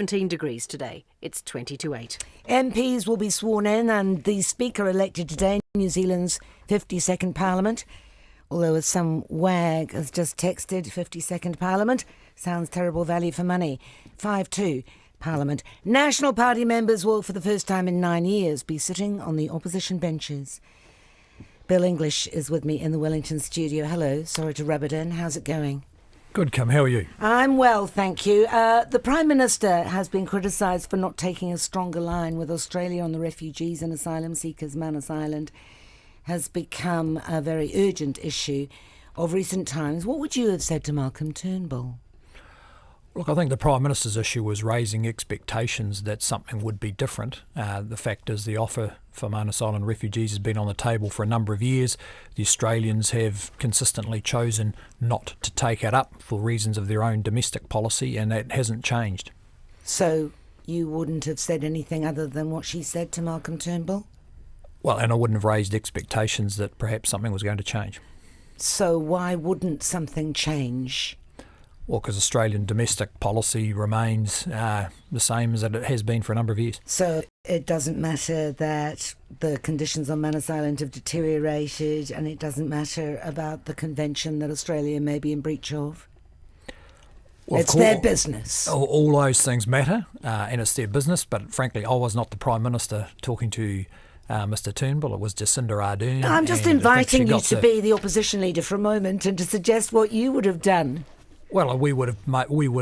17 degrees today. It's 20 to 8. MPs will be sworn in and the Speaker elected today in New Zealand's 52nd Parliament. Although, as some wag has just texted, 52nd Parliament sounds terrible value for money. 5-2 Parliament. National Party members will, for the first time in 9 years, be sitting on the opposition benches. Bill English is with me in the Wellington studio. Hello, sorry to rub it in. How's it going? Good, Kim. How are you? I'm well, thank you. The Prime Minister has been criticised for not taking a stronger line with Australia on the refugees and asylum seekers. Manus Island has become a very urgent issue of recent times. What would you have said to Malcolm Turnbull? Look, I think the Prime Minister's issue was raising expectations that something would be different. The fact is the offer for Manus Island refugees has been on the table for a number of years. The Australians have consistently chosen not to take it up for reasons of their own domestic policy, and that hasn't changed. So you wouldn't have said anything other than what she said to Malcolm Turnbull? Well, and I wouldn't have raised expectations that perhaps something was going to change. So why wouldn't something change? Well, because Australian domestic policy remains the same as it has been for a number of years. So it doesn't matter that the conditions on Manus Island have deteriorated, and it doesn't matter about the convention that Australia may be in breach of? Well, it's their business. All those things matter, and it's their business. But frankly, I was not the Prime Minister talking to Mr Turnbull. It was Jacinda Ardern. I'm just inviting you to be the opposition leader for a moment and to suggest what you would have done. Well, we would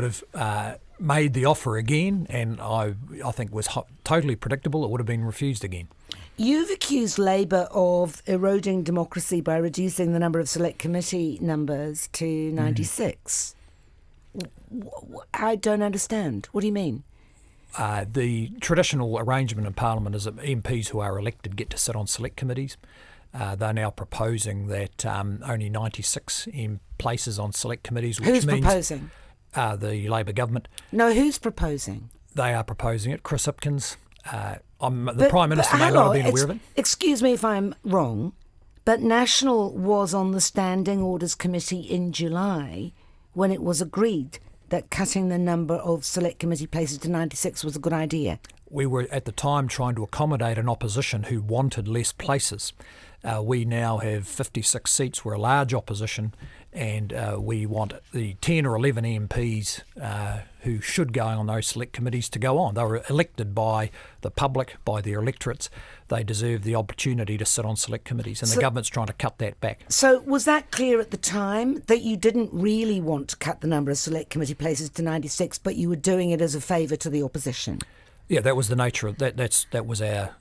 have made the offer again, and I think it was totally predictable it would have been refused again. You've accused Labour of eroding democracy by reducing the number of select committee numbers to 96. I don't understand. What do you mean? The traditional arrangement in Parliament is that MPs who are elected get to sit on select committees. They're now proposing that only 96 places on select committees, which Who's means proposing? The Labor government. No, who's proposing? They are proposing it. Chris Hipkins. The Prime Minister may not have been aware of it. Excuse me if I'm wrong, but National was on the Standing Orders Committee in July when it was agreed that cutting the number of select committee places to 96 was a good idea. We were at the time trying to accommodate an opposition who wanted less places. We now have 56 seats. We're a large opposition, and we want the 10 or 11 MPs who should go on those select committees to go on. They were elected by the public, by their electorates. They deserve the opportunity to sit on select committees, and the government's trying to cut that back. So was that clear at the time, that you didn't really want to cut the number of select committee places to 96, but you were doing it as a favour to the opposition? Yeah, that was the nature of that. That was our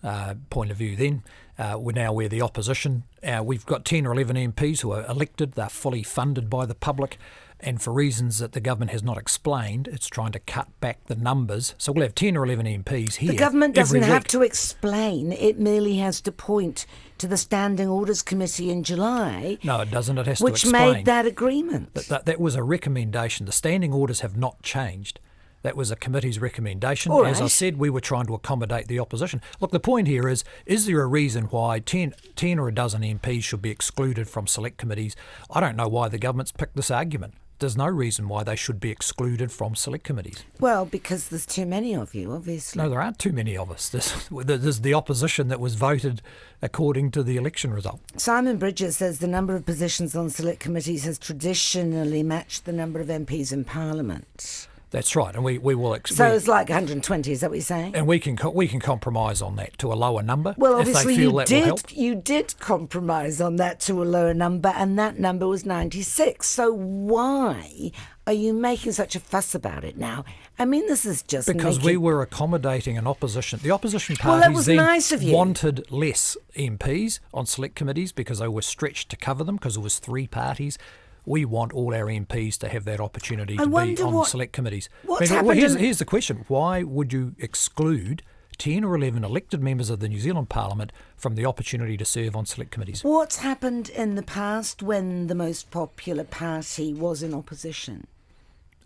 point of view then. We're the opposition. We've got 10 or 11 MPs who are elected. They're fully funded by the public, and for reasons that the government has not explained, it's trying to cut back the numbers. So we'll have 10 or 11 MPs here. The government doesn't have to explain. It merely has to point to the Standing Orders Committee in July. No, it doesn't. It has to explain. Which made that agreement. That was a recommendation. The standing orders have not changed. That was a committee's recommendation. All right. As I said, we were trying to accommodate the opposition. Look, the point here is there a reason why 10 or a dozen MPs should be excluded from select committees? I don't know why the government's picked this argument. There's no reason why they should be excluded from select committees. Well, because there's too many of you, obviously. No, there aren't too many of us. There's the opposition that was voted according to the election result. Simon Bridges says the number of positions on select committees has traditionally matched the number of MPs in Parliament. That's right, and we will. So it's like 120. Is that what you're saying? And we can compromise on that to a lower number. Well, obviously if they feel that will help. You did compromise on that to a lower number, and that number was 96. So why are you making such a fuss about it now? I mean, this is just because we were accommodating an opposition. The opposition that parties was then nice of you. Wanted less MPs on select committees because they were stretched to cover them because it was three parties. We want all our MPs to have that opportunity to be on select committees. Here's the question. Why would you exclude 10 or 11 elected members of the New Zealand Parliament from the opportunity to serve on select committees? What's happened in the past when the most popular party was in opposition?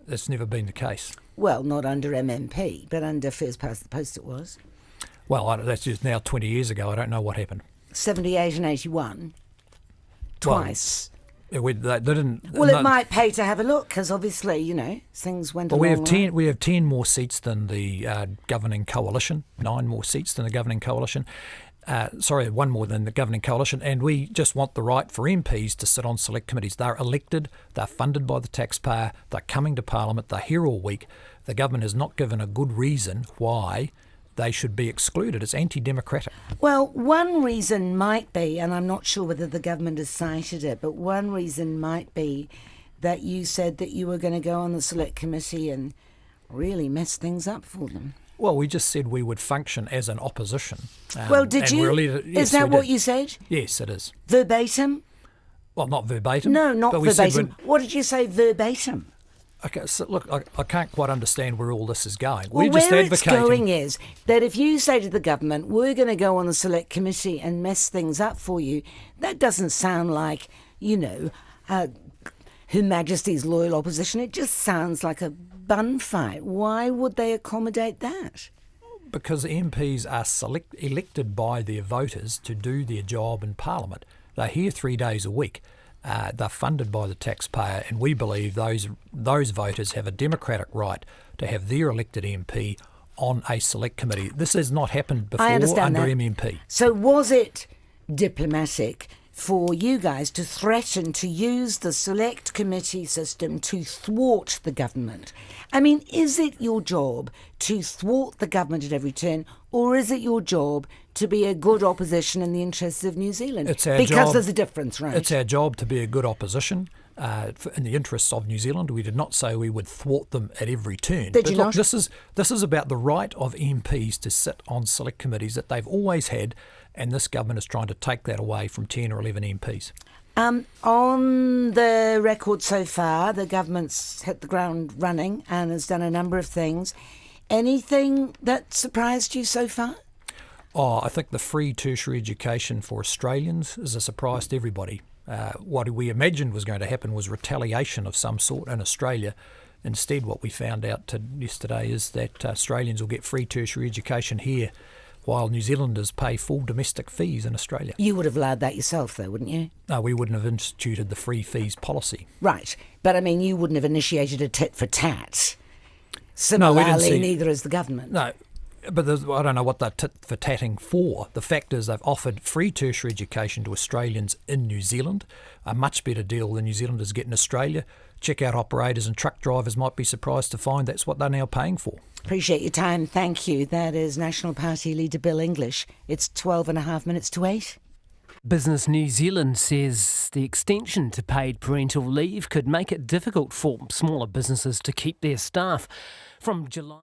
That's never been the case. Well, not under MMP, but under first past the post it was. Well, that's just now 20 years ago. I don't know what happened. 78 and 81. Twice. They didn't. Well, it might pay to have a look because obviously, things went Well, along. we have 10 more seats than the governing coalition, 9 more seats than the governing coalition. 1 more than the governing coalition, and we just want the right for MPs to sit on select committees. They're elected, they're funded by the taxpayer, they're coming to Parliament, they're here all week. The government has not given a good reason why they should be excluded. It's anti-democratic. Well, one reason might be, and I'm not sure whether the government has cited it, but one reason might be that you said that you were going to go on the select committee and really mess things up for them. Well, we just said we would function as an opposition. Well, did you? Yes, is that we what did. you said? Yes, it is. Verbatim? Well, not verbatim. No, not but we said verbatim. What did you say verbatim? Okay, so look, I can't quite understand where all this is going. Well, We're just where advocating. it's going is that if you say to the government, we're going to go on the select committee and mess things up for you, that doesn't sound like, Her Majesty's loyal opposition. It just sounds like a bun fight. Why would they accommodate that? Because MPs are elected by their voters to do their job in Parliament. They're here 3 days a week. They're funded by the taxpayer, and we believe those voters have a democratic right to have their elected MP on a select committee. This has not happened before I understand under that. MMP. So was it diplomatic for you guys to threaten to use the select committee system to thwart the government? I mean, is it your job to thwart the government at every turn, or is it your job to be a good opposition in the interests of New Zealand? It's our because job. there's a difference, right? It's our job to be a good opposition in the interests of New Zealand. We did not say we would thwart them at every turn. Did but you look, not? This is about the right of MPs to sit on select committees that they've always had, and this government is trying to take that away from 10 or 11 MPs. On the record so far, the government's hit the ground running and has done a number of things. Anything that surprised you so far? I think the free tertiary education for Australians is a surprise to everybody. What we imagined was going to happen was retaliation of some sort in Australia. Instead, what we found out yesterday is that Australians will get free tertiary education here, while New Zealanders pay full domestic fees in Australia. You would have allowed that yourself, though, wouldn't you? No, we wouldn't have instituted the free fees policy. Right. But, I mean, you wouldn't have initiated a tit for tat. No, Similarly, we didn't see. neither has the government. No, but I don't know what they're tit for tatting for. The fact is they've offered free tertiary education to Australians in New Zealand, a much better deal than New Zealanders get in Australia. Checkout operators and truck drivers might be surprised to find that's what they're now paying for. Appreciate your time. Thank you. That is National Party leader Bill English. It's 12.5 minutes to 8. Business New Zealand says the extension to paid parental leave could make it difficult for smaller businesses to keep their staff. From July